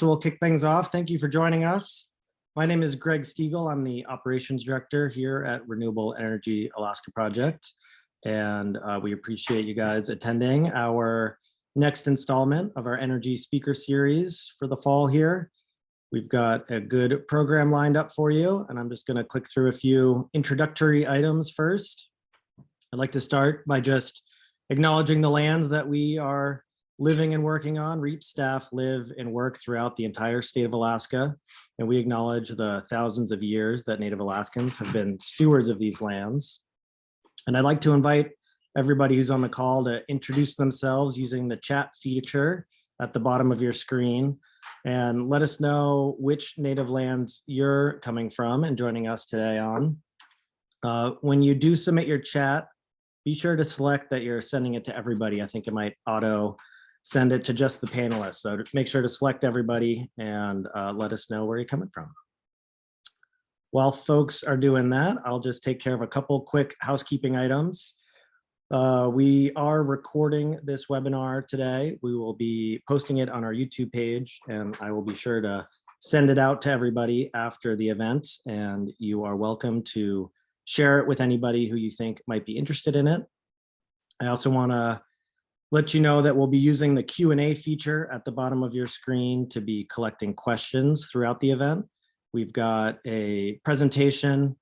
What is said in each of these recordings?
so we'll kick things off. Thank you for joining us. My name is Greg Stiegel. I'm the Operations Director here at Renewable Energy Alaska Project, and we appreciate you guys attending our next installment of our Energy Speaker Series for the fall here. We've got a good program lined up for you, and I'm just going to click through a few introductory items first. I'd like to start by just acknowledging the lands that we are living and working on. REAP staff live and work throughout the entire state of Alaska, and we acknowledge the thousands of years that Native Alaskans have been stewards of these lands. And I'd like to invite everybody who's on the call to introduce themselves using the chat feature at the bottom of your screen, and let us know which native lands you're coming from and joining us today on. When you do submit your chat, be sure to select that you're sending it to everybody. I think it might auto send it to just the panelists. So make sure to select everybody and let us know where you're coming from. While folks are doing that, I'll just take care of a couple quick housekeeping items. We are recording this webinar today. We will be posting it on our YouTube page, and I will be sure to send it out to everybody after the event. And you are welcome to share it with anybody who you think might be interested in it. I also want to let you know that we'll be using the Q&A feature at the bottom of your screen to be collecting questions throughout the event. We've got a presentation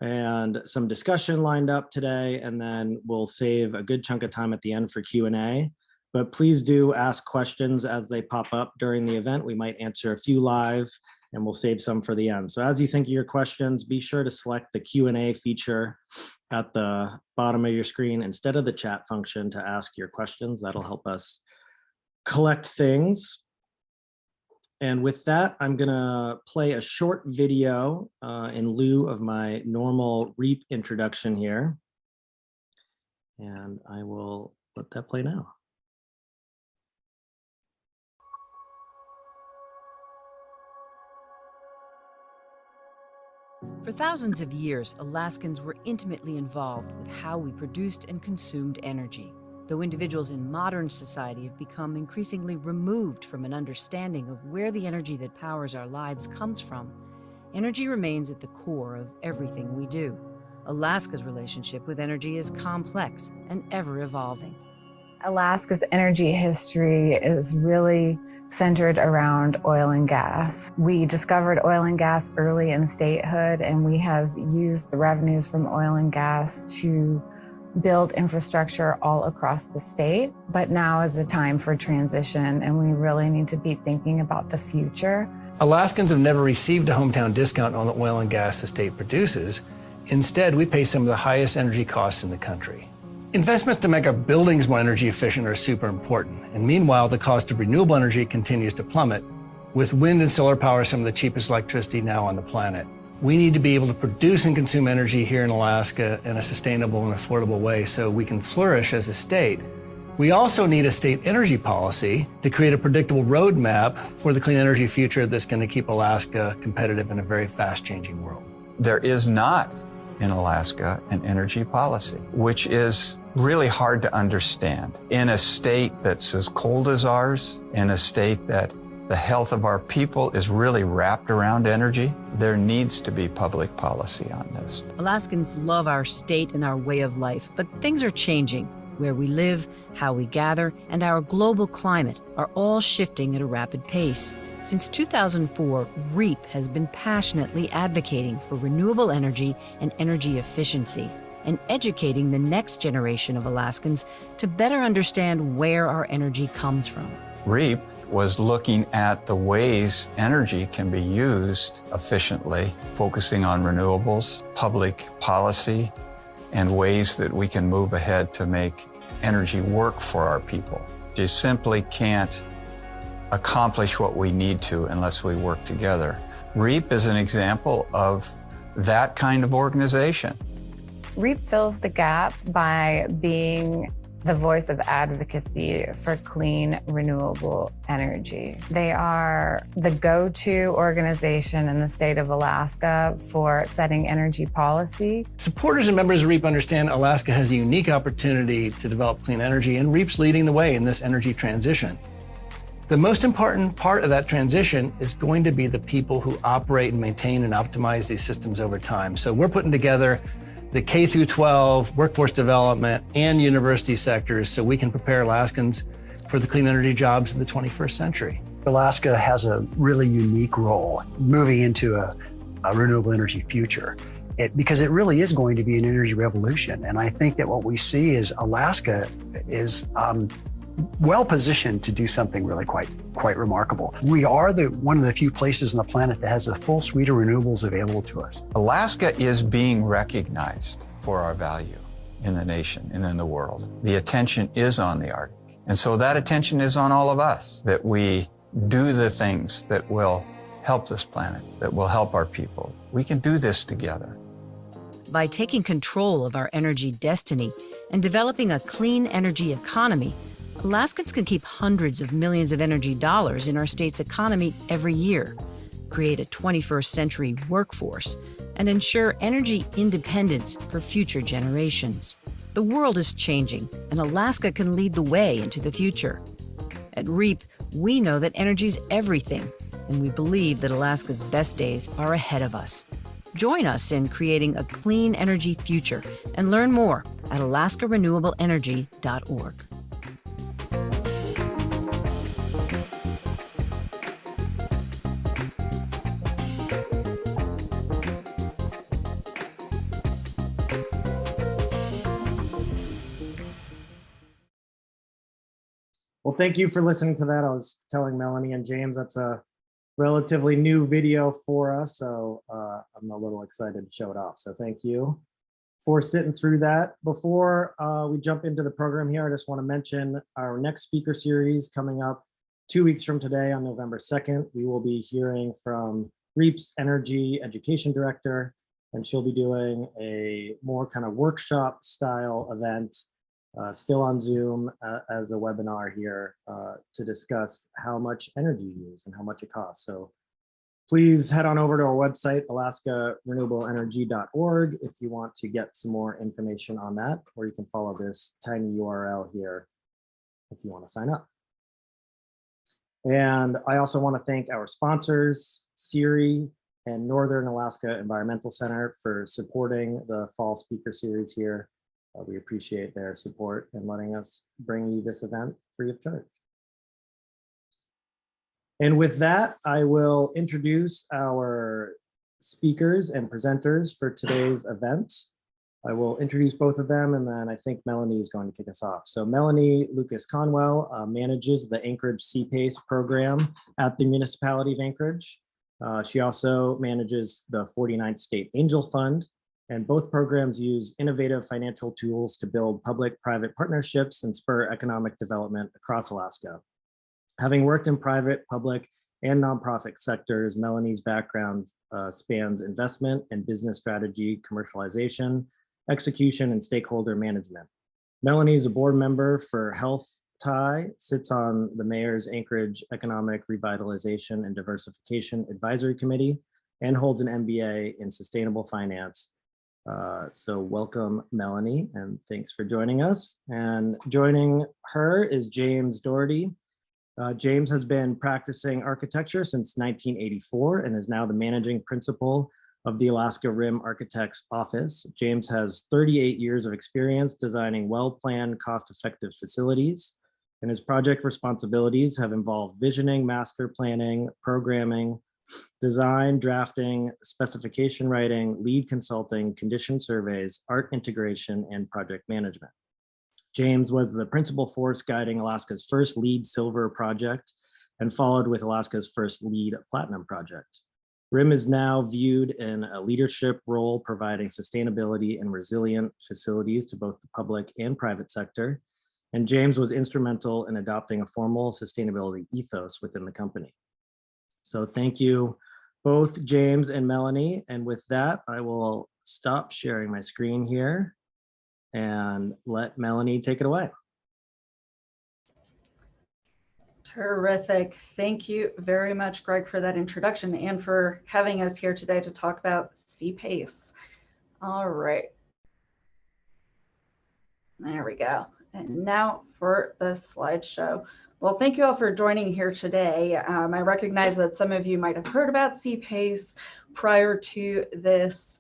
and some discussion lined up today, and then we'll save a good chunk of time at the end for Q&A. But please do ask questions as they pop up during the event. We might answer a few live, and we'll save some for the end. So as you think of your questions, be sure to select the Q&A feature at the bottom of your screen instead of the chat function to ask your questions. That'll help us collect things. And with that, I'm gonna play a short video in lieu of my normal REAP introduction here. And I will let that play now. For thousands of years, Alaskans were intimately involved with how we produced and consumed energy. Though individuals in modern society have become increasingly removed from an understanding of where the energy that powers our lives comes from, energy remains at the core of everything we do. Alaska's relationship with energy is complex and ever-evolving. Alaska's energy history is really centered around oil and gas. We discovered oil and gas early in statehood, and we have used the revenues from oil and gas to build infrastructure all across the state. But now is a time for transition, and we really need to be thinking about the future. Alaskans have never received a hometown discount on the oil and gas the state produces. Instead, we pay some of the highest energy costs in the country. Investments to make our buildings more energy efficient are super important, and meanwhile, the cost of renewable energy continues to plummet, with wind and solar power some of the cheapest electricity now on the planet. We need to be able to produce and consume energy here in Alaska in a sustainable and affordable way so we can flourish as a state. We also need a state energy policy to create a predictable roadmap for the clean energy future that's going to keep Alaska competitive in a very fast-changing world. There is not in Alaska an energy policy, which is really hard to understand. In a state that's as cold as ours, in a state that the health of our people is really wrapped around energy, there needs to be public policy on this. Alaskans love our state and our way of life, but things are changing. Where we live, how we gather, and our global climate are all shifting at a rapid pace. Since 2004, REAP has been passionately advocating for renewable energy and energy efficiency, and educating the next generation of Alaskans to better understand where our energy comes from. REAP was looking at the ways energy can be used efficiently, focusing on renewables, public policy, and ways that we can move ahead to make energy work for our people. You simply can't accomplish what we need to unless we work together. REAP is an example of that kind of organization. REAP fills the gap by being the voice of advocacy for clean, renewable energy. They are the go-to organization in the state of Alaska for setting energy policy. Supporters and members of REAP understand Alaska has a unique opportunity to develop clean energy, and REAP's leading the way in this energy transition. The most important part of that transition is going to be the people who operate and maintain and optimize these systems over time. So we're putting together the K through 12, workforce development, and university sectors so we can prepare Alaskans for the clean energy jobs of the 21st century. Alaska has a really unique role moving into a renewable energy future. Because it really is going to be an energy revolution. And I think that what we see is Alaska is well positioned to do something really quite remarkable. We are one of the few places on the planet that has a full suite of renewables available to us. Alaska is being recognized for our value in the nation and in the world. The attention is on the Arctic. And so that attention is on all of us, that we do the things that will help this planet, that will help our people. We can do this together. By taking control of our energy destiny and developing a clean energy economy, Alaskans can keep hundreds of millions of energy dollars in our state's economy every year, create a 21st century workforce, and ensure energy independence for future generations. The world is changing, and Alaska can lead the way into the future. At REAP, we know that energy's everything, and we believe that Alaska's best days are ahead of us. Join us in creating a clean energy future and learn more at alaskarenewableenergy.org. Well, thank you for listening to that. I was telling Melanie and James that's a relatively new video for us, so I'm a little excited to show it off. So thank you for sitting through that. Before we jump into the program here, I just want to mention our next speaker series coming up 2 weeks from today on November 2nd. We will be hearing from REAP's Energy Education Director, and she'll be doing a more kind of workshop style event, still on Zoom as a webinar here to discuss how much energy you use and how much it costs. So please head on over to our website, alaskarenewableenergy.org, if you want to get some more information on that, or you can follow this tiny URL here if you want to sign up. And I also want to thank our sponsors, SERI and Northern Alaska Environmental Center, for supporting the fall speaker series here. We appreciate their support in letting us bring you this event free of charge. And with that, I will introduce our speakers and presenters for today's event. I will introduce both of them, and then I think Melanie is going to kick us off. So Melanie Lucas-Conwell manages the Anchorage CPACE program at the municipality of Anchorage. She also manages the 49th State Angel Fund, and both programs use innovative financial tools to build public-private partnerships and spur economic development across Alaska. Having worked in private, public, and nonprofit sectors, Melanie's background spans investment and business strategy, commercialization, execution, and stakeholder management. Melanie is a board member for Health Tie, sits on the Mayor's Anchorage Economic Revitalization and Diversification Advisory Committee, and holds an MBA in Sustainable Finance. So welcome, Melanie, and thanks for joining us. And joining her is James Dougherty. James has been practicing architecture since 1984 and is now the managing principal of the Alaska Rim Architects Office. James has 38 years of experience designing well-planned, cost-effective facilities, and his project responsibilities have involved visioning, master planning, programming, design, drafting, specification writing, lead consulting, condition surveys, art integration, and project management. James was the principal force guiding Alaska's first LEED Silver project and followed with Alaska's first LEED Platinum project. RIM is now viewed in a leadership role, providing sustainability and resilient facilities to both the public and private sector. And James was instrumental in adopting a formal sustainability ethos within the company. So thank you both, James and Melanie. And with that, I will stop sharing my screen here and let Melanie take it away. Terrific. Thank you very much, Greg, for that introduction and for having us here today to talk about CPACE. All right. There we go. And now for the slideshow. Well, thank you all for joining here today. I recognize that some of you might have heard about CPACE prior to this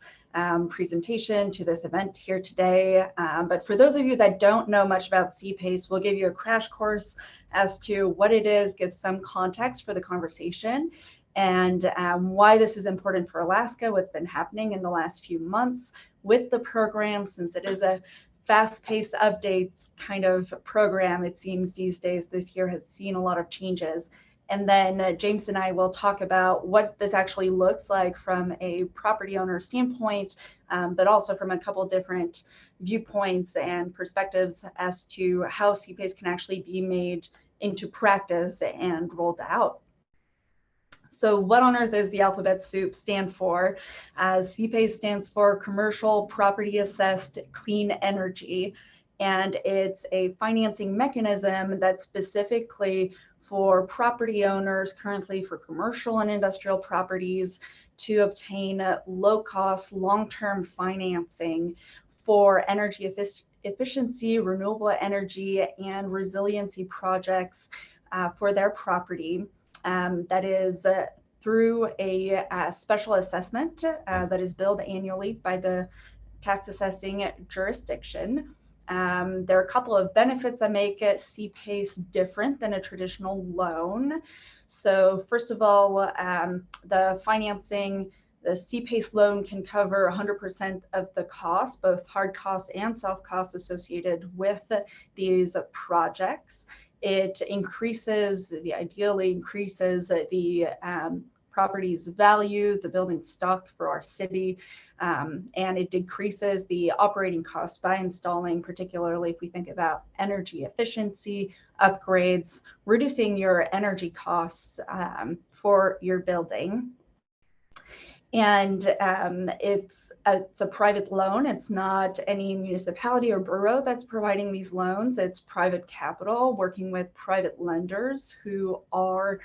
presentation, to this event here today. But for those of you that don't know much about CPACE, we'll give you a crash course as to what it is, give some context for the conversation, and why this is important for Alaska, what's been happening in the last few months with the program, since it is a fast-paced updates kind of program. It seems these days, this year has seen a lot of changes. And then James and I will talk about what this actually looks like from a property owner standpoint, but also from a couple different viewpoints and perspectives as to how CPACE can actually be made into practice and rolled out. So what on earth is the alphabet soup stand for? CPACE stands for Commercial Property Assessed Clean Energy, and it's a financing mechanism that's specifically for property owners, currently for commercial and industrial properties, to obtain low-cost, long-term financing for energy efficiency, renewable energy, and resiliency projects for their property. That is through a special assessment that is billed annually by the tax assessing jurisdiction. There are a couple of benefits that make CPACE different than a traditional loan. So first of all, the financing, the CPACE loan can cover 100% of the cost, both hard costs and soft costs associated with these projects. It ideally increases the property's value, the building stock for our city, and it decreases the operating costs by installing, particularly if we think about energy efficiency, upgrades, reducing your energy costs for your building. And it's a private loan. It's not any municipality or borough that's providing these loans. It's private capital working with private lenders who are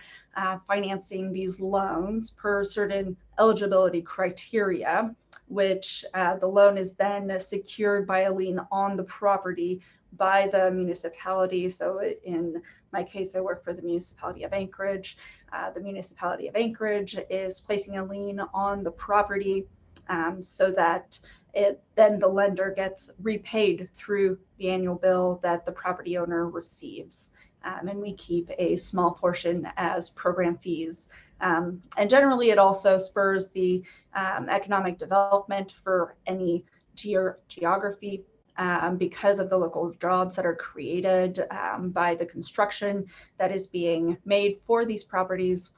financing these loans per certain eligibility criteria, which the loan is then secured by a lien on the property by the municipality. So in my case, I work for the municipality of Anchorage. The municipality of Anchorage is placing a lien on the property so that then the lender gets repaid through the annual bill that the property owner receives. And we keep a small portion as program fees. And generally, it also spurs the economic development for any geography because of the local jobs that are created by the construction that is being made for these properties,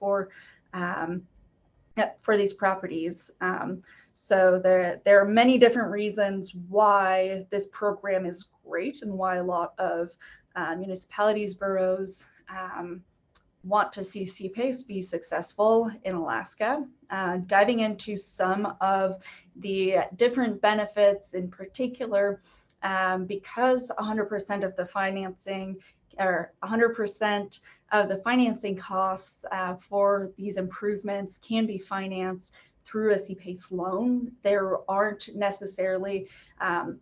so there are many different reasons why this program is great and why a lot of municipalities, boroughs want to see CPACE be successful in Alaska. Diving into some of the different benefits in particular, because 100% of the financing or 100% of the financing costs for these improvements can be financed through a CPACE loan. There aren't necessarily,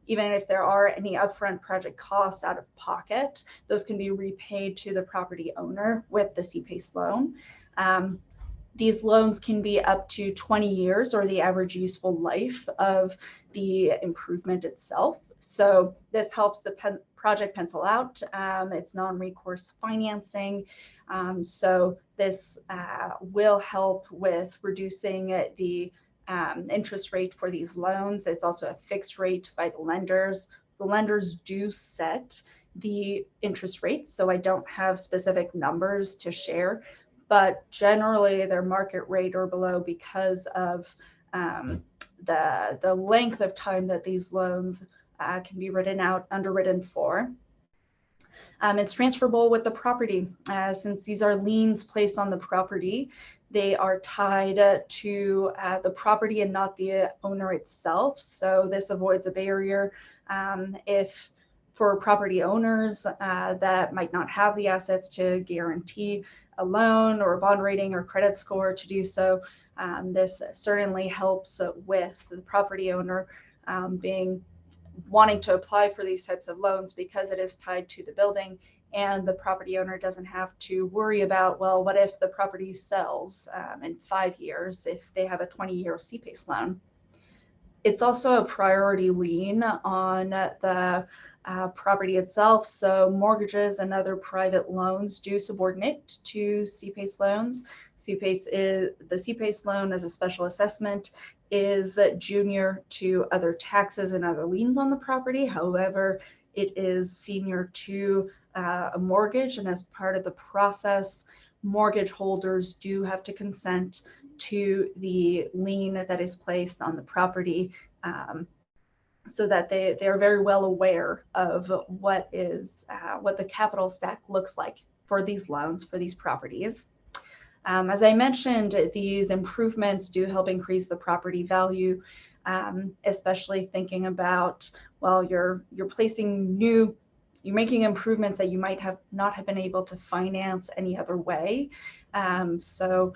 even if there are any upfront project costs out of pocket, those can be repaid to the property owner with the CPACE loan. These loans can be up to 20 years or the average useful life of the improvement itself. So this helps the project pencil out. It's non-recourse financing. So this will help with reducing the interest rate for these loans. It's also a fixed rate by the lenders. The lenders do set the interest rates, so I don't have specific numbers to share, but generally they're market rate or below because of the length of time that these loans can be underwritten for. It's transferable with the property. Since these are liens placed on the property, they are tied to the property and not the owner itself. So this avoids a barrier if for property owners that might not have the assets to guarantee a loan or a bond rating or credit score to do so. This certainly helps with the property owner wanting to apply for these types of loans because it is tied to the building and the property owner doesn't have to worry about, well, what if the property sells in 5 years if they have a 20-year CPACE loan. It's also a priority lien on the property itself, so mortgages and other private loans do subordinate to CPACE loans. The CPACE loan as a special assessment is junior to other taxes and other liens on the property. However, it is senior to a mortgage, and as part of the process, mortgage holders do have to consent to the lien that is placed on the property, so that they are very well aware of what the capital stack looks like for these loans, for these properties. As I mentioned, these improvements do help increase the property value, especially thinking about, well, you're making improvements that you might not have been able to finance any other way. So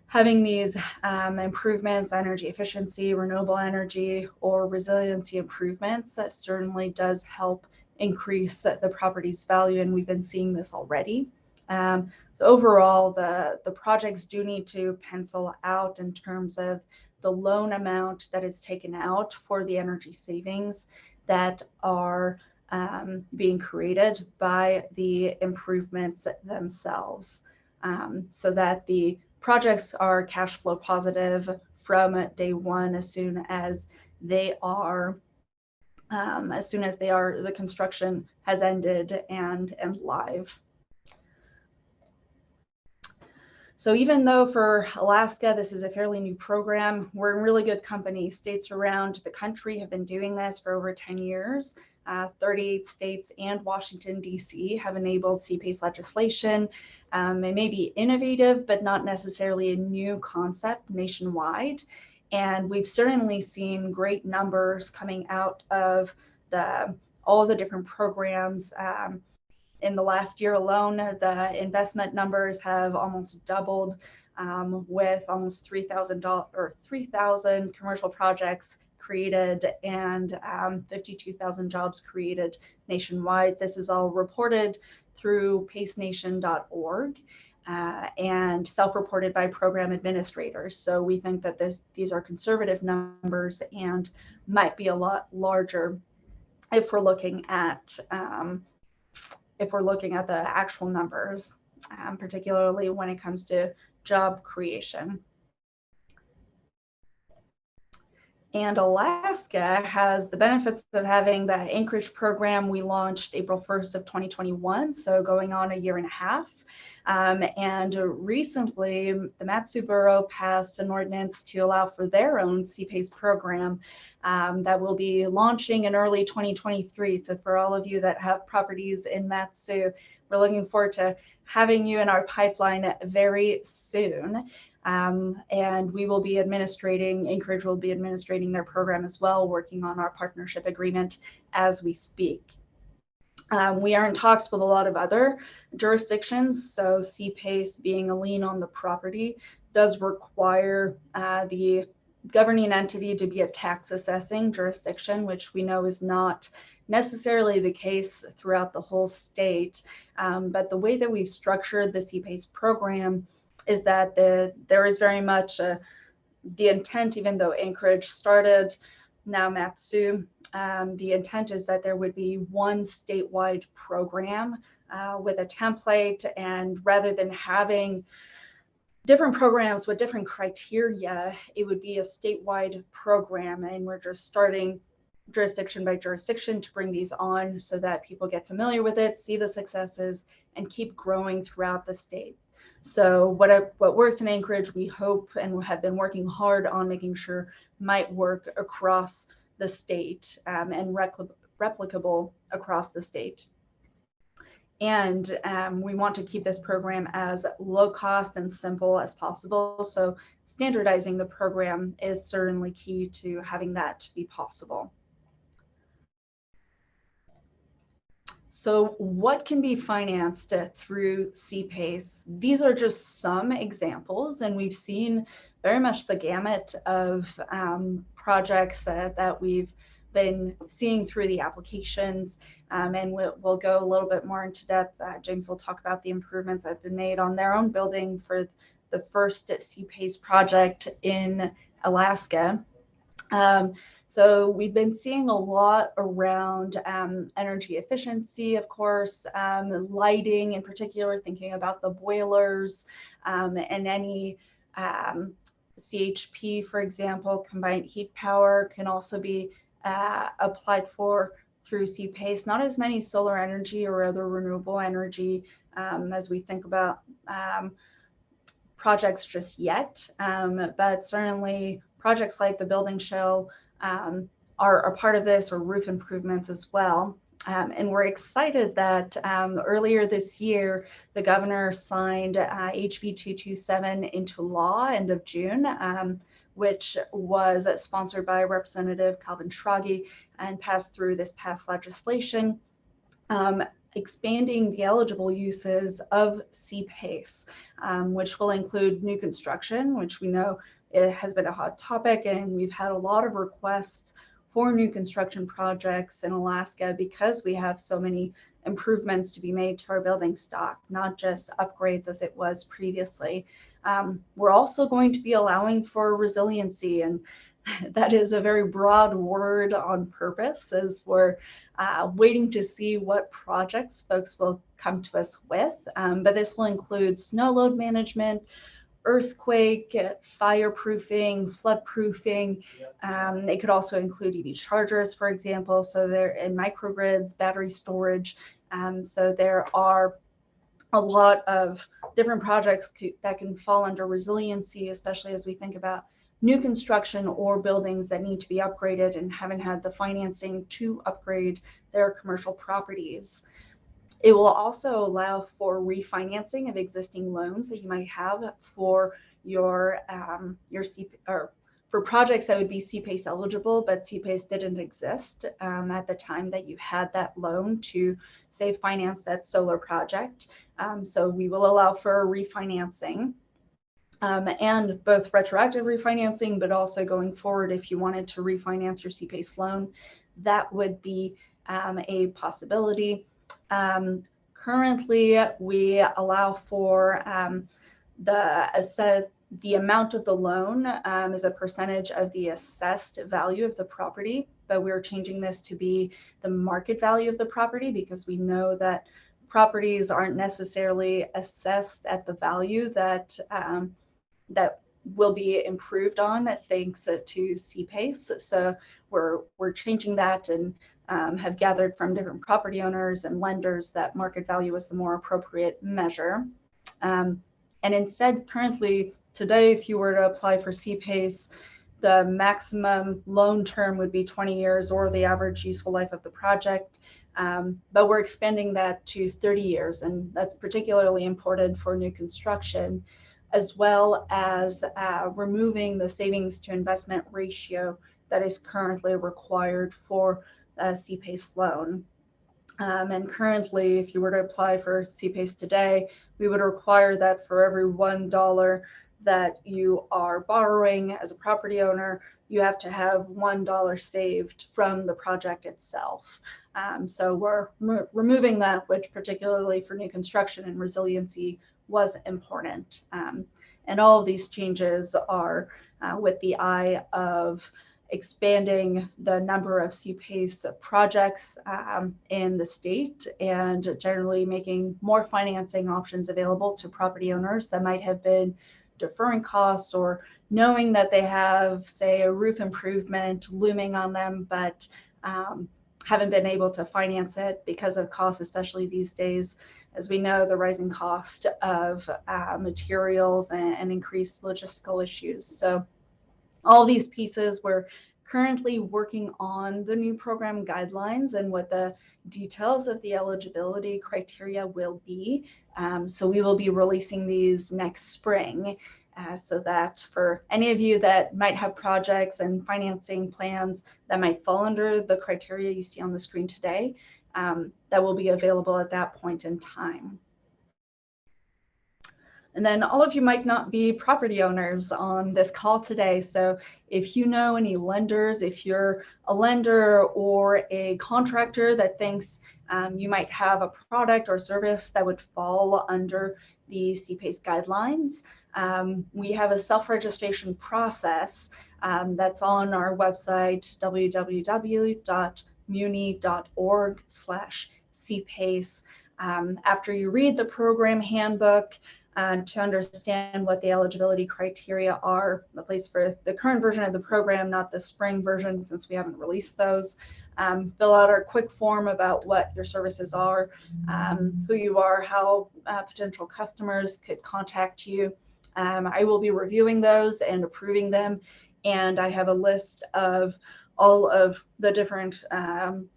having these improvements, energy efficiency, renewable energy, or resiliency improvements, that certainly does help increase the property's value, and we've been seeing this already. So overall, the projects do need to pencil out in terms of the loan amount that is taken out for the energy savings that are being created by the improvements themselves, so that the projects are cash flow positive from day one as soon as the construction has ended and live. So even though for Alaska, this is a fairly new program, we're in really good company. States around the country have been doing this for over 10 years. 38 states and Washington, D.C. have enabled CPACE legislation. It may be innovative, but not necessarily a new concept nationwide. And we've certainly seen great numbers coming out of all the different programs. In the last year alone, the investment numbers have almost doubled, with almost 3,000 commercial projects created and 52,000 jobs created nationwide. This is all reported through pacenation.org and self-reported by program administrators. So we think that these are conservative numbers and might be a lot larger if we're looking at the actual numbers, particularly when it comes to job creation. And Alaska has the benefits of having the Anchorage program. We launched April 1st of 2021, so going on a year and a half. And recently, the Mat-Su Borough passed an ordinance to allow for their own CPACE program that will be launching in early 2023. So for all of you that have properties in Mat-Su, we're looking forward to having you in our pipeline very soon. And we will be Anchorage will be administrating their program as well, working on our partnership agreement as we speak. We are in talks with a lot of other jurisdictions. So CPACE, being a lien on the property, does require the governing entity to be a tax assessing jurisdiction, which we know is not necessarily the case throughout the whole state. But the way that we've structured the CPACE program is that there is very much the intent, even though Anchorage started, now Mat-Su, the intent is that there would be one statewide program with a template, and rather than having different programs with different criteria, it would be a statewide program, and we're just starting jurisdiction by jurisdiction to bring these on so that people get familiar with it, see the successes, and keep growing throughout the state. So what works in Anchorage, we hope and have been working hard on making sure might work across the state and replicable across the state. And we want to keep this program as low cost and simple as possible. So standardizing the program is certainly key to having that be possible. So what can be financed through CPACE? These are just some examples, and we've seen very much the gamut of projects that we've been seeing through the applications, and we'll go a little bit more into depth. James will talk about the improvements that have been made on their own building for the first CPACE project in Alaska. So we've been seeing a lot around energy efficiency, of course, lighting in particular, thinking about the boilers and any CHP, for example, combined heat power can also be applied for through CPACE. Not as many solar energy or other renewable energy as we think about projects just yet, but certainly projects like the building shell are a part of this, or roof improvements as well. And we're excited that earlier this year, the governor signed HB 227 into law end of June, which was sponsored by Representative Calvin Schrage and passed through this past legislation, expanding the eligible uses of CPACE, which will include new construction, which we know it has been a hot topic, and we've had a lot of requests for new construction projects in Alaska because we have so many improvements to be made to our building stock, not just upgrades as it was previously. We're also going to be allowing for resiliency, and that is a very broad word on purpose, as we're waiting to see what projects folks will come to us with. But this will include snow load management, earthquake, fireproofing, floodproofing. It could also include EV chargers, for example. So they're in microgrids, battery storage. So there are a lot of different projects that can fall under resiliency, especially as we think about new construction or buildings that need to be upgraded and haven't had the financing to upgrade their commercial properties. It will also allow for refinancing of existing loans that you might have for your or for projects that would be CPACE eligible, but CPACE didn't exist at the time that you had that loan to, say, finance that solar project. So we will allow for refinancing, and both retroactive refinancing, but also going forward, if you wanted to refinance your CPACE loan, that would be a possibility. Currently, we allow for the amount of the loan as a percentage of the assessed value of the property, but we're changing this to be the market value of the property, because we know that properties aren't necessarily assessed at the value that that will be improved on thanks to CPACE. So we're changing that, and have gathered from different property owners and lenders that market value is the more appropriate measure. And instead, currently, today, if you were to apply for CPACE, the maximum loan term would be 20 years or the average useful life of the project. But we're expanding that to 30 years, and that's particularly important for new construction, as well as removing the savings to investment ratio that is currently required for a CPACE loan. And currently, if you were to apply for CPACE today, we would require that for every $1 that you are borrowing as a property owner, you have to have $1 saved from the project itself. So we're removing that, which particularly for new construction and resiliency was important. And all of these changes are with the eye of expanding the number of CPACE projects in the state, and generally making more financing options available to property owners that might have been deferring costs, or knowing that they have, say, a roof improvement looming on them, but haven't been able to finance it because of costs, especially these days, as we know, the rising cost of materials and increased logistical issues. So all these pieces, we're currently working on the new program guidelines and what the details of the eligibility criteria will be. So we will be releasing these next spring, so that for any of you that might have projects and financing plans that might fall under the criteria you see on the screen today, that will be available at that point in time. And then all of you might not be property owners on this call today. So if you know any lenders, if you're a lender or a contractor that thinks you might have a product or service that would fall under the CPACE guidelines, we have a self-registration process that's on our website, www.muni.org/CPACE. After you read the program handbook, to understand what the eligibility criteria are, at least for the current version of the program, not the spring version since we haven't released those. Fill out our quick form about what your services are, who you are, how potential customers could contact you. I will be reviewing those and approving them, and I have a list of all of the different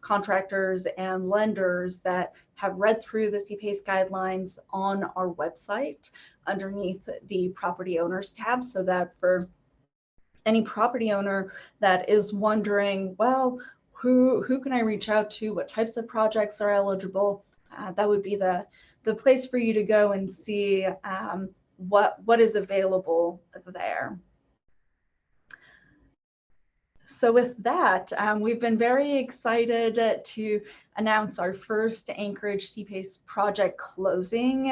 contractors and lenders that have read through the CPACE guidelines on our website underneath the property owners tab, so that for any property owner that is wondering, well, who can I reach out to? What types of projects are eligible? That would be the place for you to go and see what is available there. So with that, we've been very excited to announce our first Anchorage CPACE project closing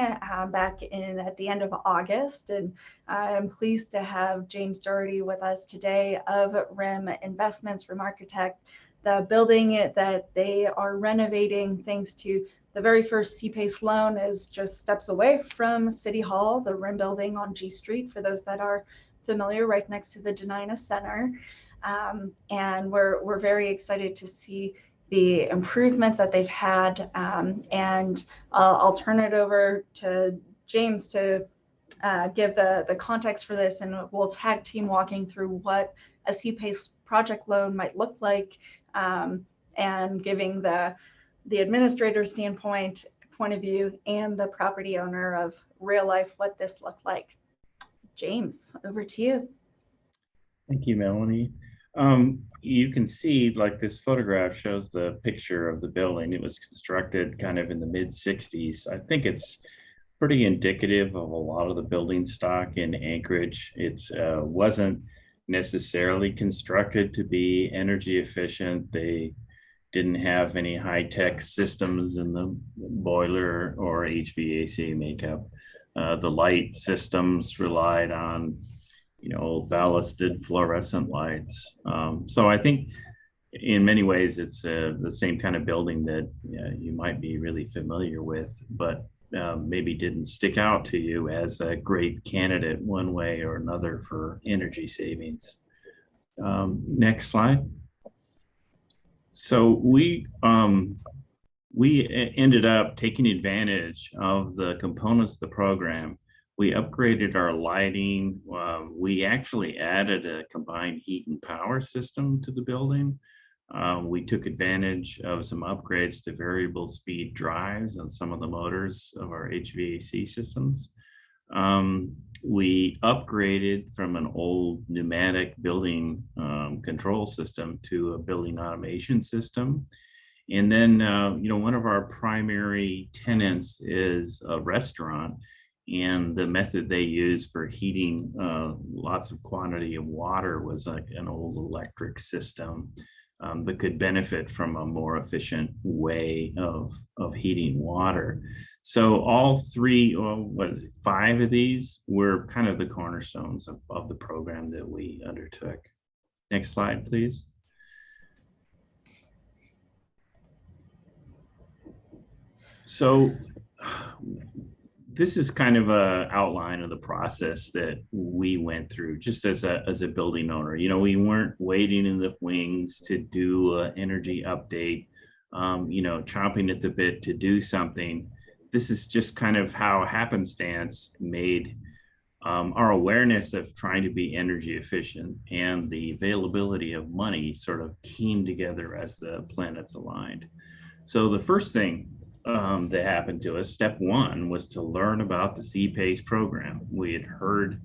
back at the end of August. And I'm pleased to have James Dougherty with us today of RIM Investments, RIM Architect. The building that they are renovating, thanks to the very first CPACE loan, is just steps away from City Hall, the RIM building on G Street, for those that are familiar, right next to the Denina Center. And we're very excited to see the improvements that they've had. And I'll turn it over to James to give the context for this, and we'll tag team walking through what a CPACE project loan might look like, and giving the administrator standpoint, point of view, and the property owner of real life what this looked like. James, over to you. Thank you, Melanie. You can see, like, this photograph shows the picture of the building. It was constructed kind of in the mid-60s. I think it's pretty indicative of a lot of the building stock in Anchorage. It's wasn't necessarily constructed to be energy efficient. They didn't have any high-tech systems in the boiler or HVAC makeup. The light systems relied on old ballasted fluorescent lights. So I think in many ways it's the same kind of building that you might be really familiar with, but maybe didn't stick out to you as a great candidate one way or another for energy savings. Next slide. So we ended up taking advantage of the components of the program. We upgraded our lighting. We actually added a combined heat and power system to the building. We took advantage of some upgrades to variable speed drives on some of the motors of our HVAC systems. We upgraded from an old pneumatic building control system to a building automation system. And then, one of our primary tenants is a restaurant. And the method they use for heating lots of quantity of water was like an old electric system that could benefit from a more efficient way of heating water. So all three, five of these were kind of the cornerstones of the program that we undertook. Next slide, please. So this is kind of an outline of the process that we went through just as a building owner. We weren't waiting in the wings to do an energy update, chomping at the bit to do something. This is just kind of how happenstance made our awareness of trying to be energy efficient and the availability of money sort of came together as the planets aligned. So the first thing that happened to us, step one, was to learn about the CPACE program. We had heard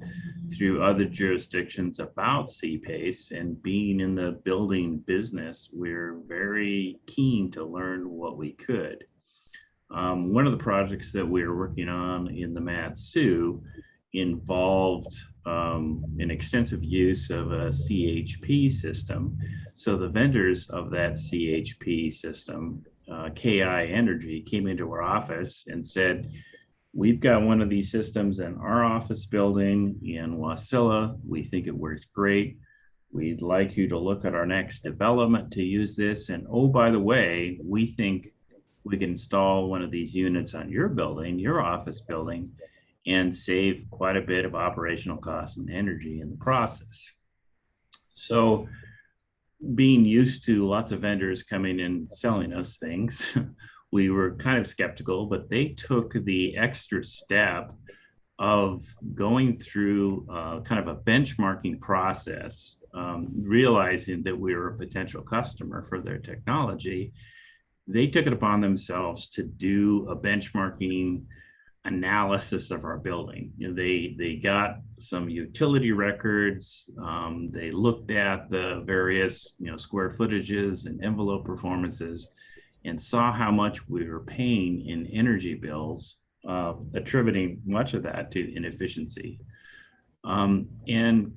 through other jurisdictions about CPACE, and being in the building business, we're very keen to learn what we could. One of the projects that we were working on in the Mat-Su involved an extensive use of a CHP system. So the vendors of that CHP system, KI Energy, came into our office and said, we've got one of these systems in our office building in Wasilla. We think it works great. We'd like you to look at our next development to use this. And oh, by the way, we think we can install one of these units on your building, your office building, and save quite a bit of operational costs and energy in the process. So being used to lots of vendors coming and selling us things, we were kind of skeptical, but they took the extra step of going through kind of a benchmarking process, realizing that we were a potential customer for their technology. They took it upon themselves to do a benchmarking analysis of our building. You know, they got some utility records. They looked at the various, square footages and envelope performances, and saw how much we were paying in energy bills, attributing much of that to inefficiency, and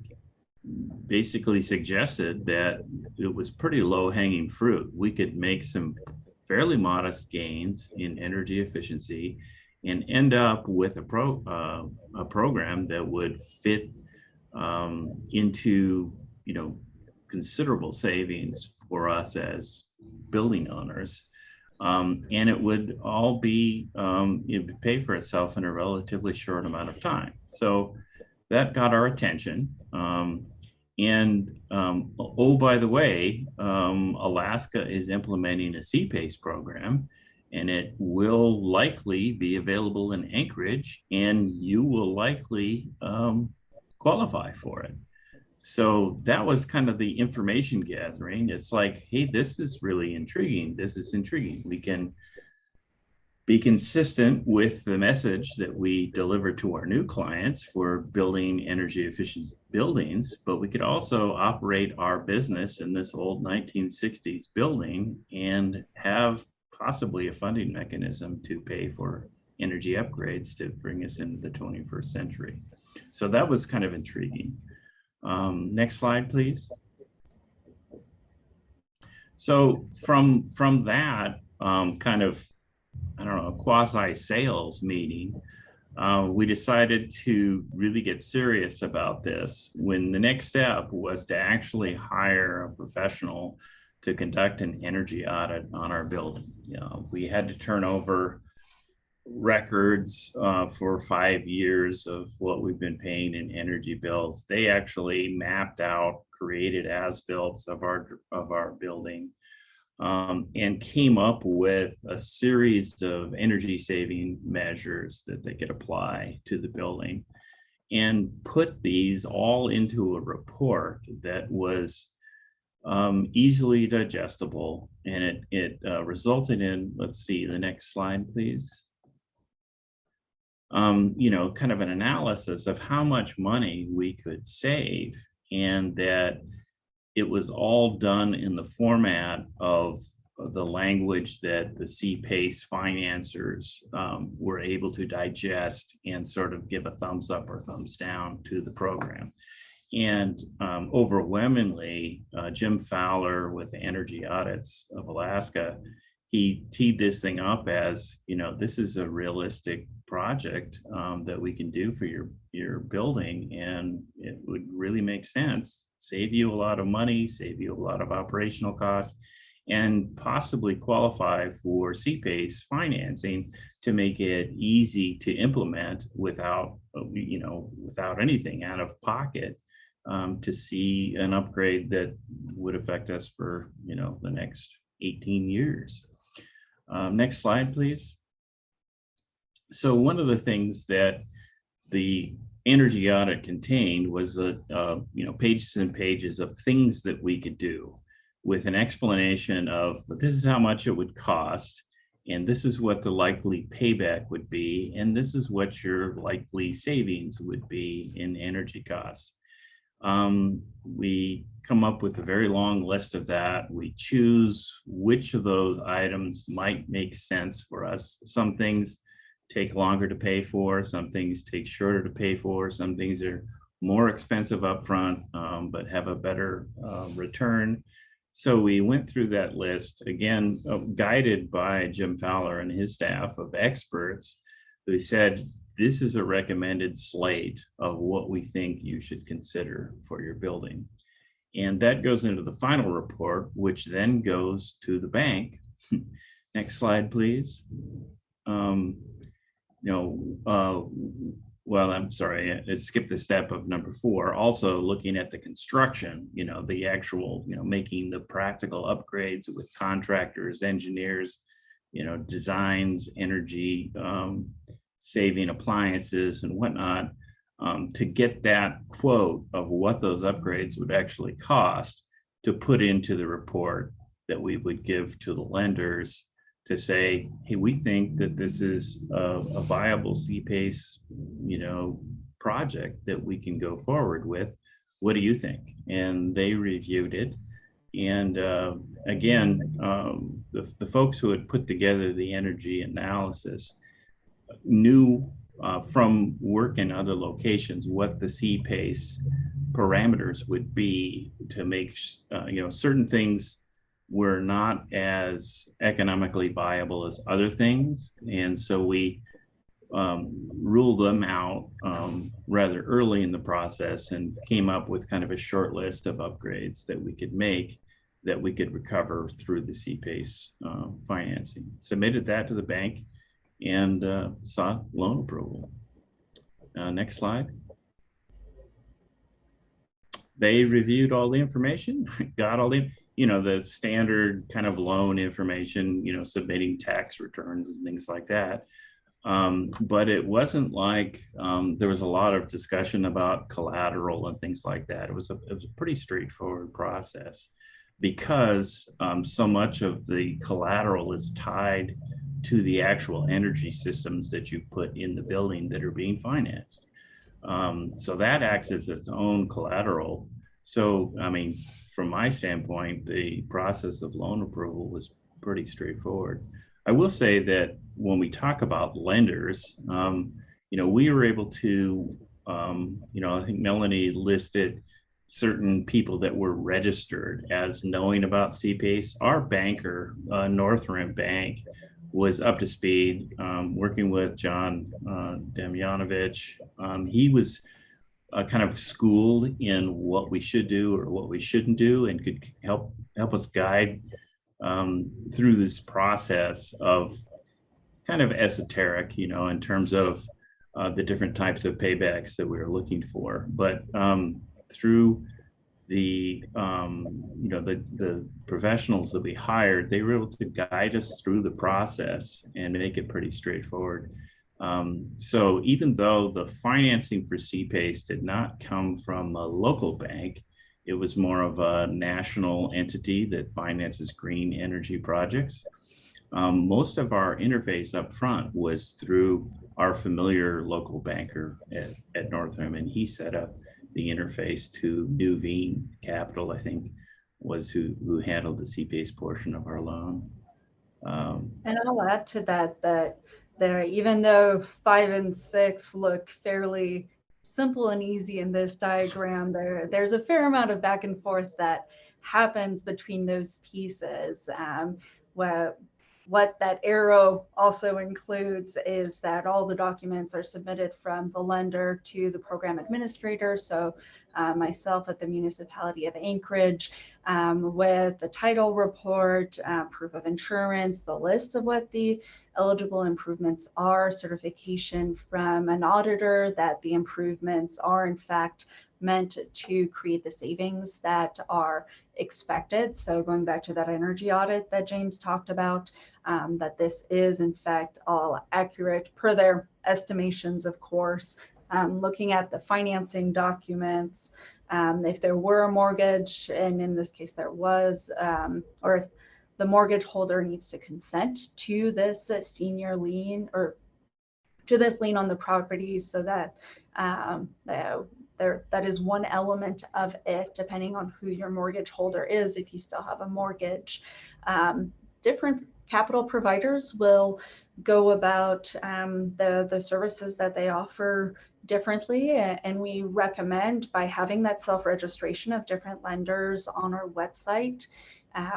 basically suggested that it was pretty low-hanging fruit. We could make some fairly modest gains in energy efficiency and end up with a program that would fit into considerable savings for us as building owners, and it would all be pay for itself in a relatively short amount of time. So that got our attention. Oh, by the way, Alaska is implementing a CPACE program, and it will likely be available in Anchorage, and you will likely qualify for it. So that was kind of the information gathering. It's like, hey, this is really intriguing. This is intriguing. We can be consistent with the message that we deliver to our new clients for building energy efficient buildings, but we could also operate our business in this old 1960s building and have possibly a funding mechanism to pay for energy upgrades to bring us into the 21st century. So that was kind of intriguing. Next slide, please. So from that kind of, quasi-sales meeting, we decided to really get serious about this, when the next step was to actually hire a professional to conduct an energy audit on our building. We had to turn over records for 5 years of what we've been paying in energy bills. They actually mapped out, created as-builts of our building, and came up with a series of energy saving measures that they could apply to the building, and put these all into a report that was easily digestible. And it resulted in, let's see, the next slide, please. Kind of an analysis of how much money we could save, and that it was all done in the format of the language that the CPACE financiers were able to digest and sort of give a thumbs up or thumbs down to the program. And overwhelmingly, Jim Fowler with the Energy Audits of Alaska, he teed this thing up as, this is a realistic project that we can do for your building, and it would really make sense, save you a lot of money, save you a lot of operational costs, and possibly qualify for CPACE financing to make it easy to implement without anything out of pocket, to see an upgrade that would affect us for the next 18 years. Next slide, please. So one of the things that the energy audit contained was pages and pages of things that we could do, with an explanation of, this is how much it would cost, and this is what the likely payback would be, and this is what your likely savings would be in energy costs. We come up with a very long list of that. We choose which of those items might make sense for us. Some things take longer to pay for, some things take shorter to pay for, some things are more expensive upfront, but have a better return. So we went through that list, again, guided by Jim Fowler and his staff of experts who said, this is a recommended slate of what we think you should consider for your building. And that goes into the final report, which then goes to the bank. Next slide, please. Well, I'm sorry, it skipped the step of number 4. Also looking at the construction, the actual, making the practical upgrades with contractors, engineers, designs, energy, saving appliances and whatnot, to get that quote of what those upgrades would actually cost to put into the report that we would give to the lenders to say, hey, we think that this is a viable CPACE, project that we can go forward with. What do you think? And they reviewed it. And again, the folks who had put together the energy analysis knew from work in other locations what the CPACE parameters would be to make, certain things were not as economically viable as other things. And so we ruled them out rather early in the process and came up with kind of a short list of upgrades that we could make that we could recover through the CPACE financing. Submitted that to the bank and sought loan approval. Next slide. They reviewed all the information, got all the, the standard kind of loan information, submitting tax returns and things like that. But it wasn't like there was a lot of discussion about collateral and things like that. It was a pretty straightforward process because so much of the collateral is tied to the actual energy systems that you put in the building that are being financed. So that acts as its own collateral. So, I mean, from my standpoint, the process of loan approval was pretty straightforward. I will say that when we talk about lenders, we were able to, I think Melanie listed certain people that were registered as knowing about CPACE. Our banker, Northrim Bank, was up to speed, working with John Demjanovich. He was kind of schooled in what we should do or what we shouldn't do, and could help us guide through this process of kind of esoteric, in terms of the different types of paybacks that we were looking for. But through the professionals that we hired, they were able to guide us through the process and make it pretty straightforward. So even though the financing for CPACE did not come from a local bank, it was more of a national entity that finances green energy projects. Most of our interface up front was through our familiar local banker at Northrim, and he set up the interface to Nuveen Capital, I think, was who handled the CPACE portion of our loan. And I'll add to that there, even though 5 and 6 look fairly simple and easy in this diagram, there's a fair amount of back and forth that happens between those pieces. What that arrow also includes is that all the documents are submitted from the lender to the program administrator. So myself at the municipality of Anchorage, with the title report, proof of insurance, the list of what the eligible improvements are, certification from an auditor that the improvements are in fact meant to create the savings that are expected. So going back to that energy audit that James talked about, that this is in fact all accurate per their estimations, of course. Looking at the financing documents, if there were a mortgage, and in this case there was, or if the mortgage holder needs to consent to this senior lien or to this lien on the property, so that that is one element of it, depending on who your mortgage holder is, if you still have a mortgage. Different capital providers will go about the services that they offer differently, and we recommend by having that self-registration of different lenders on our website.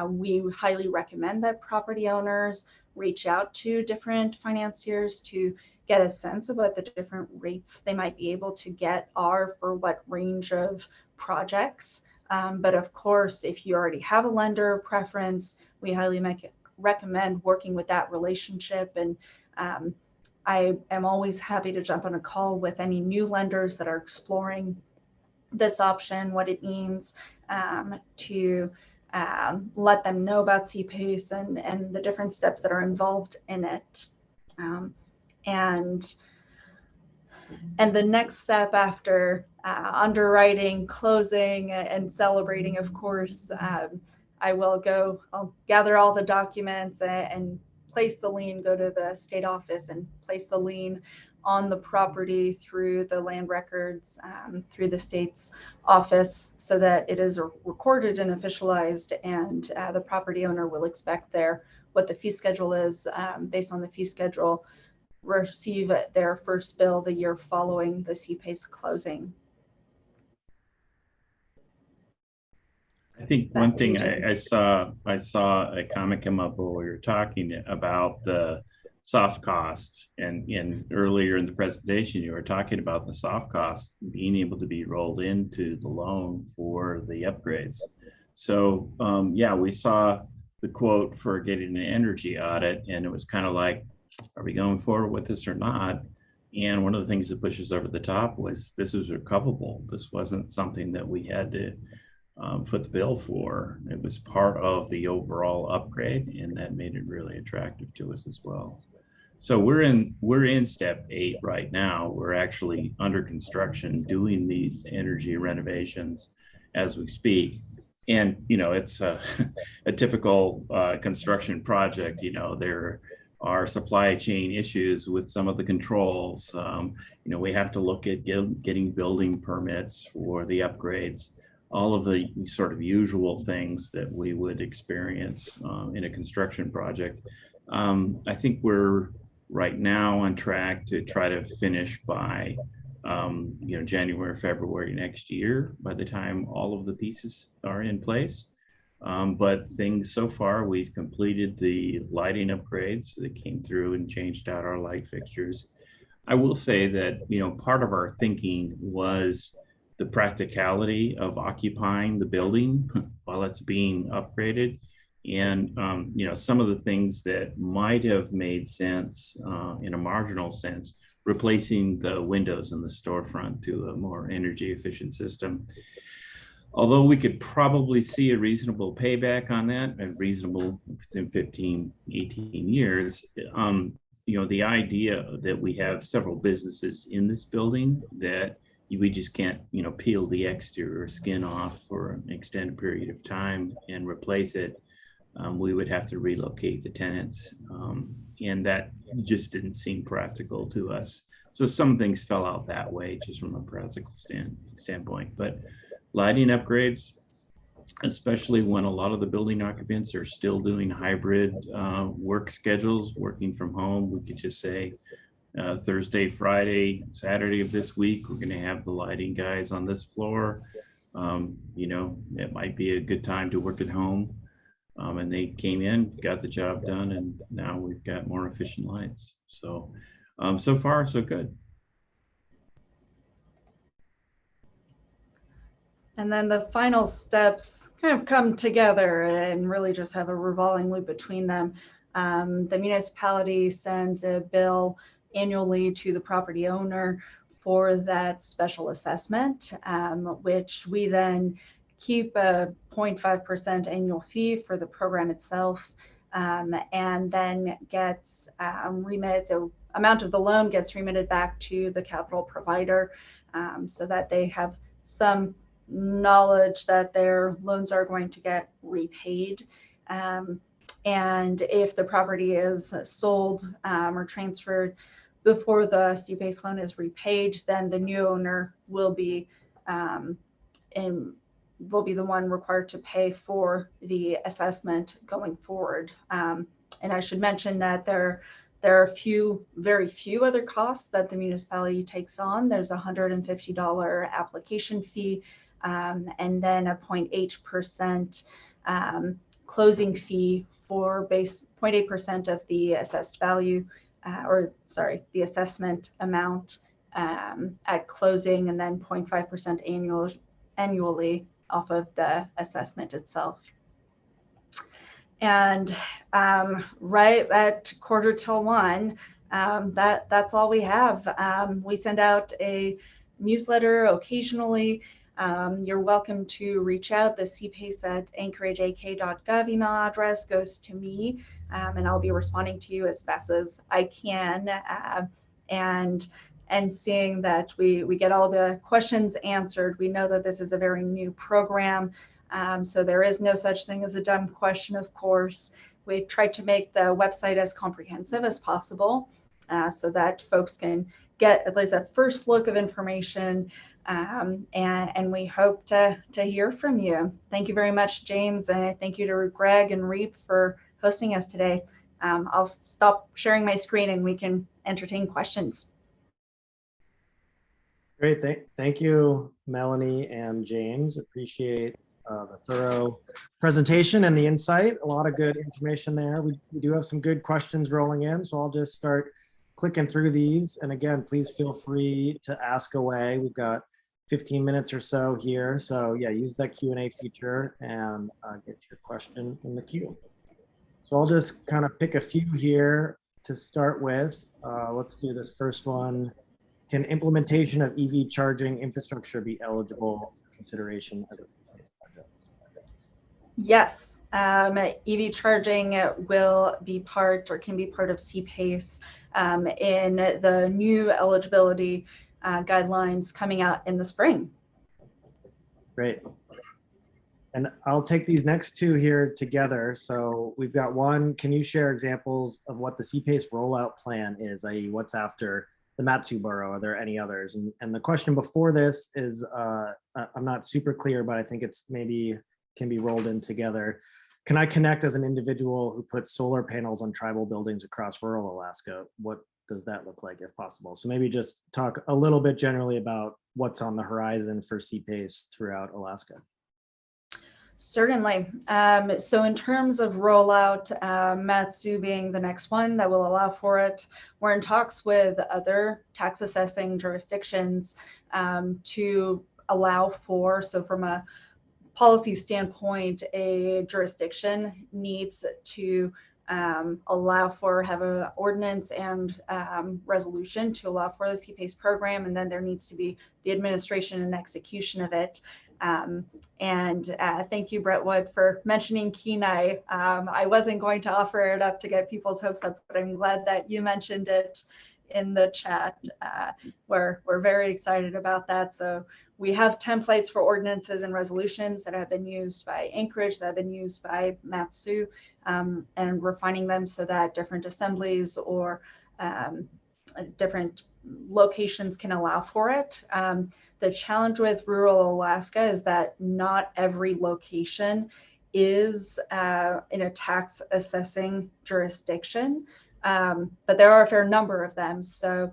We highly recommend that property owners reach out to different financiers to get a sense of what the different rates they might be able to get are for what range of projects. But of course, if you already have a lender preference, we highly recommend working with that relationship. And I am always happy to jump on a call with any new lenders that are exploring this option, what it means, to let them know about CPACE and the different steps that are involved in it. And the next step after underwriting, closing, and celebrating, of course, I'll gather all the documents and place the lien, go to the state office and place the lien on the property through the land records, through the state's office, so that it is recorded and officialized, and the property owner will expect what the fee schedule is. Based on the fee schedule, receive their first bill the year following the CPACE closing. I think one thing I saw a comment come up while we were talking about the soft costs, and earlier in the presentation you were talking about the soft costs being able to be rolled into the loan for the upgrades. So yeah, we saw the quote for getting an energy audit, and it was kind of like, are we going forward with this or not? And one of the things that pushes over the top was this was recoverable. This wasn't something that we had to foot the bill for. It was part of the overall upgrade, and that made it really attractive to us as well. So we're in step 8 right now. We're actually under construction doing these energy renovations as we speak. And it's a typical construction project. There are supply chain issues with some of the controls. We have to look at getting building permits for the upgrades, all of the sort of usual things that we would experience in a construction project. I think we're right now on track to try to finish by January, February next year, by the time all of the pieces are in place. But things so far, we've completed the lighting upgrades that came through and changed out our light fixtures. I will say that, part of our thinking was the practicality of occupying the building while it's being upgraded. And, some of the things that might have made sense in a marginal sense, replacing the windows in the storefront to a more energy efficient system. Although we could probably see a reasonable payback on that, and reasonable within 15, 18 years, the idea that we have several businesses in this building that we just can't, peel the exterior skin off for an extended period of time and replace it. We would have to relocate the tenants, and that just didn't seem practical to us. So some things fell out that way, just from a practical standpoint. But lighting upgrades, especially when a lot of the building occupants are still doing hybrid work schedules, working from home, we could just say Thursday, Friday, Saturday of this week, we're going to have the lighting guys on this floor. It might be a good time to work at home. And they came in, got the job done, and now we've got more efficient lights. So, so far, so good. And then the final steps kind of come together and really just have a revolving loop between them. The municipality sends a bill annually to the property owner for that special assessment, which we then keep a 0.5% annual fee for the program itself, and then gets the amount of the loan gets remitted back to the capital provider, so that they have some knowledge that their loans are going to get repaid. And if the property is sold or transferred before the CPACE loan is repaid, then the new owner will be the one required to pay for the assessment going forward. And I should mention that there are very few other costs that the municipality takes on. There's a $150 application fee, and then a 0.8% closing fee for 0.8% of the assessed value, the assessment amount at closing, and then 0.5% annually off of the assessment itself. And right at 1:45, that's all we have. We send out a newsletter occasionally. You're welcome to reach out. The cpace@anchorageak.gov email address goes to me, and I'll be responding to you as fast as I can. And seeing that we get all the questions answered, we know that this is a very new program. So there is no such thing as a dumb question, of course. We've tried to make the website as comprehensive as possible, so that folks can get at least a first look of information, and we hope to hear from you. Thank you very much, James, and thank you to Greg and Reap for hosting us today. I'll stop sharing my screen and we can entertain questions. Great, thank you, Melanie and James. Appreciate the thorough presentation and the insight. A lot of good information there. We do have some good questions rolling in, so I'll just start clicking through these. And again, please feel free to ask away. We've got 15 minutes or so here. So yeah, use that Q&A feature and get your question in the queue. So I'll just kind of pick a few here to start with. Let's do this first one. Can implementation of EV charging infrastructure be eligible for consideration as a project? Yes, EV charging will be part, or can be part of CPACE in the new eligibility guidelines coming out in the spring. Great. And I'll take these next two here together. So we've got one, can you share examples of what the CPACE rollout plan is, i.e. what's after the Matsu borough? Are there any others? And the question before this is, I'm not super clear, but I think it's maybe can be rolled in together. Can I connect as an individual who puts solar panels on tribal buildings across rural Alaska? What does that look like if possible? So maybe just talk a little bit generally about what's on the horizon for CPACE throughout Alaska. Certainly. So in terms of rollout, Matsu being the next one that will allow for it, we're in talks with other tax assessing jurisdictions to allow for, so from a policy standpoint, a jurisdiction needs to allow for, have an ordinance and resolution to allow for the CPACE program, and then there needs to be the administration and execution of it. Thank you, Brentwood, for mentioning Kenai. I wasn't going to offer it up to get people's hopes up, but I'm glad that you mentioned it in the chat. We're very excited about that. So we have templates for ordinances and resolutions that have been used by Anchorage, that have been used by Matsu, and refining them so that different assemblies or different locations can allow for it. The challenge with rural Alaska is that not every location is in a tax assessing jurisdiction, but there are a fair number of them. So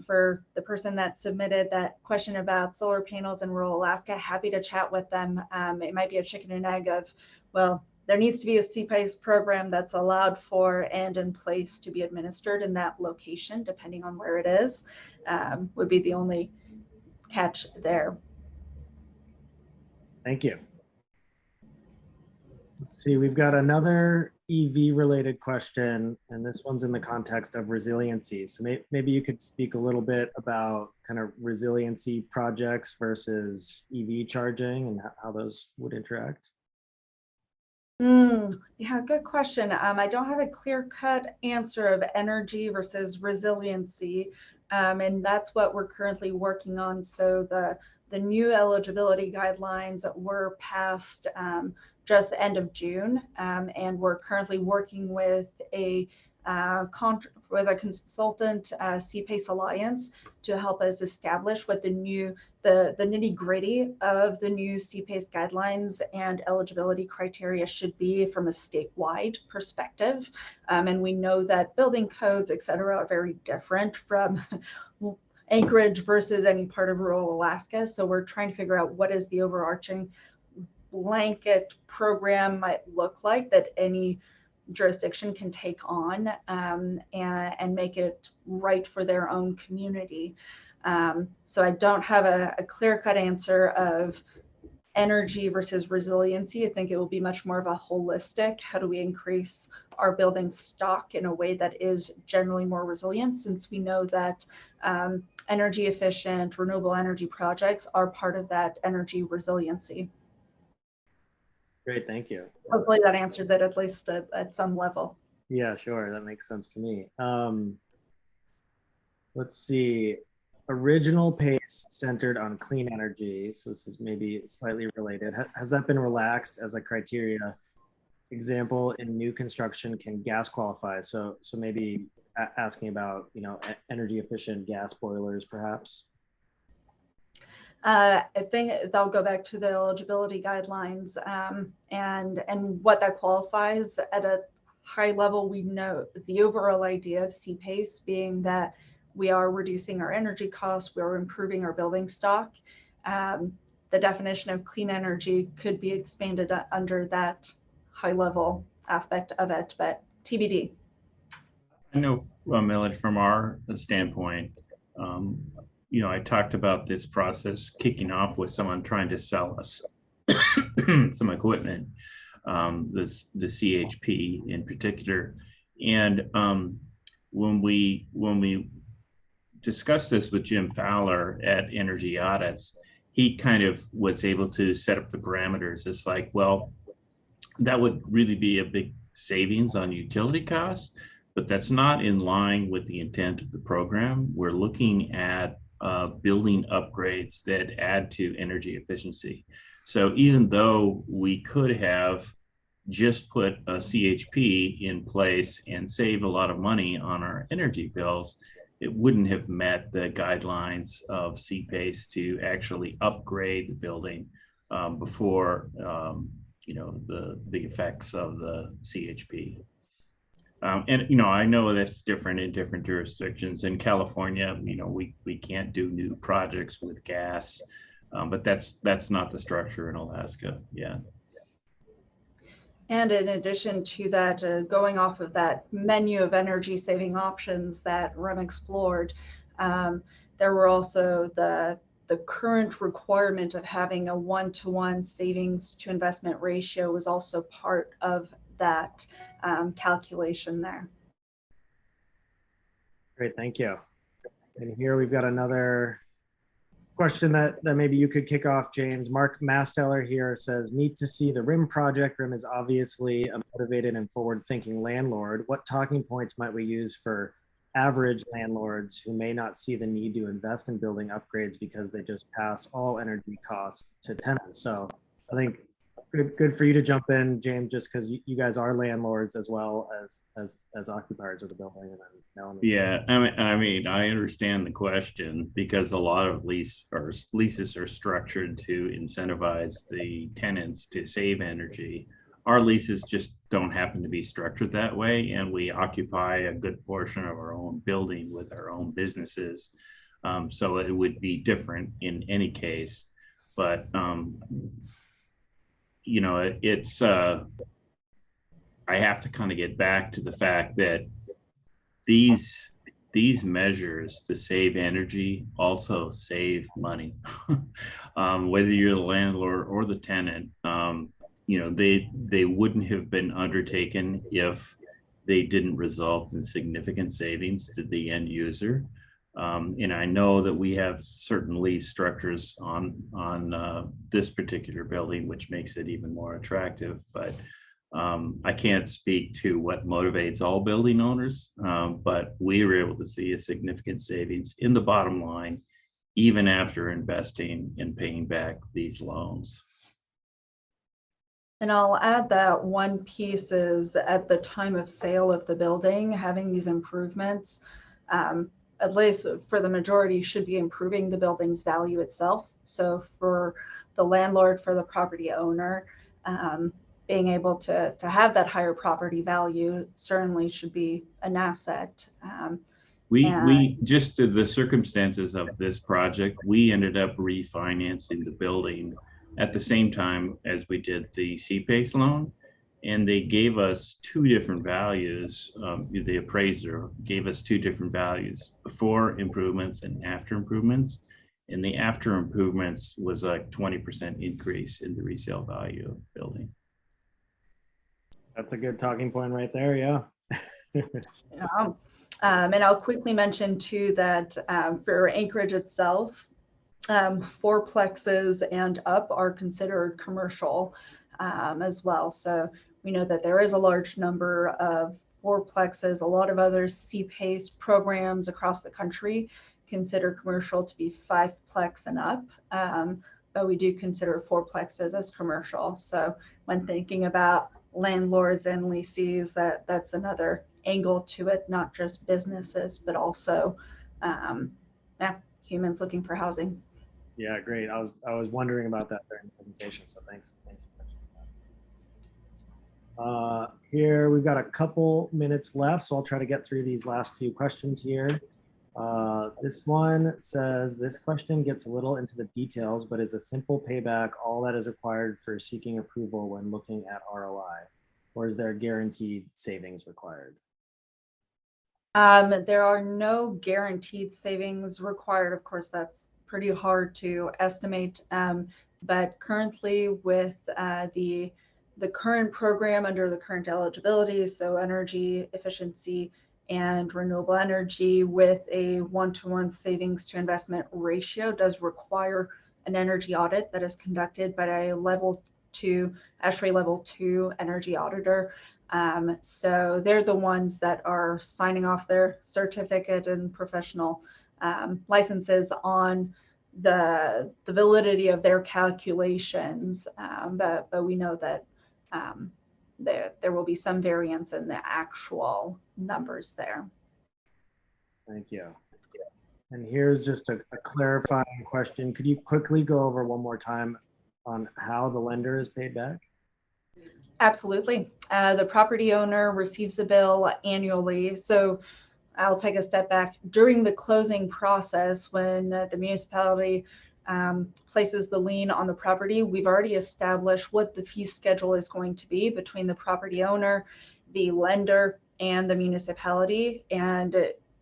for the person that submitted that question about solar panels in rural Alaska, happy to chat with them. It might be a chicken and egg of, well, there needs to be a CPACE program that's allowed for and in place to be administered in that location, depending on where it is, would be the only catch there. Thank you. Let's see, we've got another EV related question, and this one's in the context of resiliency. So maybe you could speak a little bit about kind of resiliency projects versus EV charging and how those would interact. Yeah, good question. I don't have a clear-cut answer of energy versus resiliency, and that's what we're currently working on. So the new eligibility guidelines were passed just end of June, and we're currently working with a with a consultant, CPACE Alliance, to help us establish what the nitty-gritty of the new CPACE guidelines and eligibility criteria should be from a statewide perspective. And we know that building codes, et cetera, are very different from Anchorage versus any part of rural Alaska. So we're trying to figure out what is the overarching blanket program might look like that any jurisdiction can take on, and make it right for their own community. So I don't have a clear-cut answer of energy versus resiliency. I think it will be much more of a holistic, how do we increase our building stock in a way that is generally more resilient, since we know that energy efficient, renewable energy projects are part of that energy resiliency. Great, thank you. Hopefully that answers it at least at some level. Yeah, sure. That makes sense to me. Let's see. Original PACE centered on clean energy. So this is maybe slightly related. Has that been relaxed as a criteria? Example, in new construction, can gas qualify? So maybe asking about, energy efficient gas boilers, perhaps. I think they'll go back to the eligibility guidelines, and what that qualifies at a high level. We know the overall idea of CPACE being that we are reducing our energy costs, we are improving our building stock. The definition of clean energy could be expanded under that high level aspect of it, but TBD. I know, Melanie, from our standpoint, I talked about this process kicking off with someone trying to sell us some equipment, the CHP in particular. And when we discussed this with Jim Fowler at Energy Audits, he kind of was able to set up the parameters. It's like, well, that would really be a big savings on utility costs, but that's not in line with the intent of the program. We're looking at building upgrades that add to energy efficiency. So even though we could have just put a CHP in place and save a lot of money on our energy bills, it wouldn't have met the guidelines of CPACE to actually upgrade the building before the effects of the CHP. And I know that's different in different jurisdictions. In California, we can't do new projects with gas, but that's not the structure in Alaska. Yeah. And in addition to that, going off of that menu of energy saving options that REM explored, there were also the current requirement of having a 1-to-1 savings to investment ratio was also part of that calculation there. Great, thank you. And here we've got another question that maybe you could kick off, James. Mark Masteller here says, need to see the RIM project. RIM is obviously a motivated and forward-thinking landlord. What talking points might we use for average landlords who may not see the need to invest in building upgrades because they just pass all energy costs to tenants? So I think good for you to jump in, James, just because you guys are landlords as well as occupiers of the building. And then Melanie. Yeah, I mean, I understand the question because a lot of leases are structured to incentivize the tenants to save energy. Our leases just don't happen to be structured that way, and we occupy a good portion of our own building with our own businesses. So it would be different in any case, but it's I have to kind of get back to the fact that these measures to save energy also save money. Whether you're the landlord or the tenant, they wouldn't have been undertaken if they didn't result in significant savings to the end user. And I know that we have certain lease structures on this particular building, which makes it even more attractive. But I can't speak to what motivates all building owners, but we were able to see a significant savings in the bottom line, even after investing and paying back these loans. And I'll add that one piece is at the time of sale of the building, having these improvements, at least for the majority, should be improving the building's value itself. So for the landlord, for the property owner, being able to have that higher property value certainly should be an asset. We just to the circumstances of this project, we ended up refinancing the building at the same time as we did the CPACE loan. And they gave us two different values. The appraiser gave us two different values: before improvements and after improvements. And the after improvements was like 20% increase in the resale value of the building. That's a good talking point right there. Yeah. And I'll quickly mention too that for Anchorage itself, fourplexes and up are considered commercial as well. So we know that there is a large number of fourplexes. A lot of other CPACE programs across the country consider commercial to be fiveplex and up, but we do consider fourplexes as commercial. So when thinking about landlords and lessees, that's another angle to it, not just businesses, but also humans looking for housing. Yeah, great. I was wondering about that during the presentation, so thanks for mentioning that. Here we've got a couple minutes left, so I'll try to get through these last few questions here. This one says, this question gets a little into the details, but is a simple payback all that is required for seeking approval when looking at ROI, or is there guaranteed savings required? There are no guaranteed savings required. Of course, that's pretty hard to estimate, but currently with the current program under the current eligibility, so energy efficiency and renewable energy with a 1-to-1 savings to investment ratio, does require an energy audit that is conducted by a level 2 energy auditor. So they're the ones that are signing off their certificate and professional licenses on the validity of their calculations, but we know that there will be some variance in the actual numbers there. Thank you. And here's just a clarifying question. Could you quickly go over one more time on how the lender is paid back? Absolutely. The property owner receives a bill annually. So I'll take a step back. During the closing process, when the municipality places the lien on the property, we've already established what the fee schedule is going to be between the property owner, the lender, and the municipality, and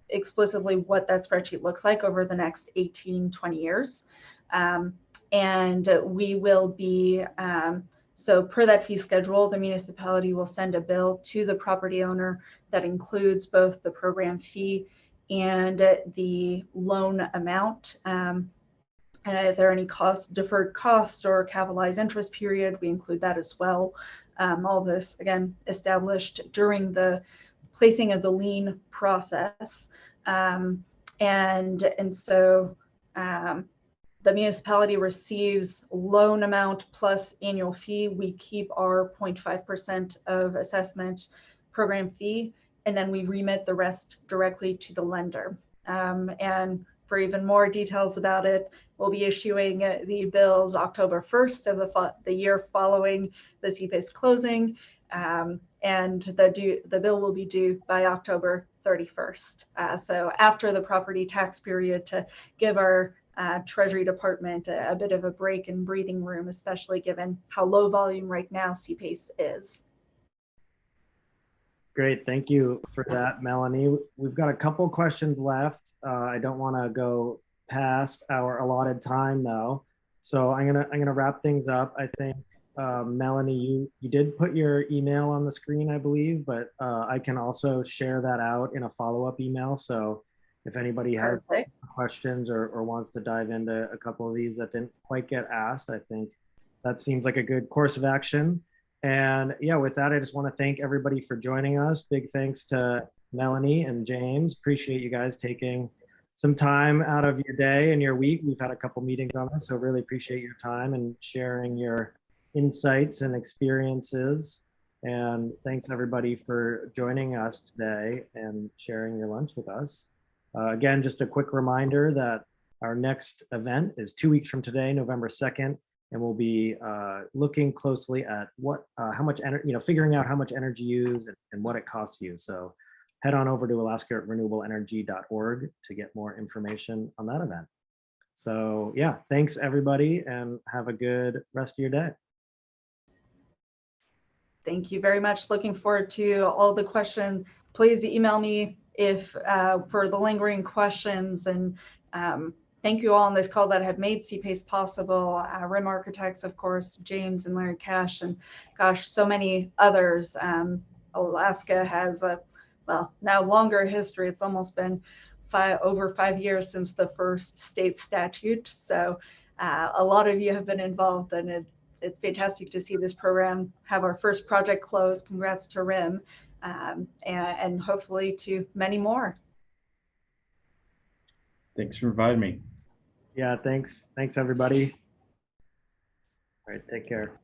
explicitly what that spreadsheet looks like over the next 18-20 years. And we will be, so per that fee schedule, the municipality will send a bill to the property owner that includes both the program fee and the loan amount. And if there are any deferred costs or capitalized interest period, we include that as well. All this, again, established during the placing of the lien process. And so the municipality receives loan amount plus annual fee. We keep our 0.5% of assessment program fee, and then we remit the rest directly to the lender. And for even more details about it, we'll be issuing the bills October 1st of the year following the CPACE closing, and the bill will be due by October 31st. So after the property tax period, to give our Treasury Department a bit of a break and breathing room, especially given how low volume right now CPACE is. Great, thank you for that, Melanie. We've got a couple questions left. I don't want to go past our allotted time though, so I'm gonna wrap things up. I think Melanie, you did put your email on the screen, I believe, but I can also share that out in a follow-up email. So if anybody has questions or wants to dive into a couple of these that didn't quite get asked, I think that seems like a good course of action. And yeah, with that, I just want to thank everybody for joining us. Big thanks to Melanie and James. Appreciate you guys taking some time out of your day and your week. We've had a couple meetings on this, so really appreciate your time and sharing your insights and experiences. And thanks everybody for joining us today and sharing your lunch with us. Again, just a quick reminder that our next event is 2 weeks from today, November 2nd, and we'll be looking closely at how much energy, figuring out how much energy used and what it costs you. So head on over to alaska@renewableenergy.org to get more information on that event. So yeah, thanks everybody and have a good rest of your day. Thank you very much. Looking forward to all the questions. Please email me if for the lingering questions. And thank you all on this call that have made CPACE possible. RIM Architects, of course, James and Larry Cash, and gosh, so many others. Alaska has a, well, now longer history. It's almost been over 5 years since the first state statute. So a lot of you have been involved, and it's fantastic to see this program have our first project close. Congrats to RIM, and hopefully to many more. Thanks for inviting me. Yeah, thanks. Thanks everybody. All right, take care.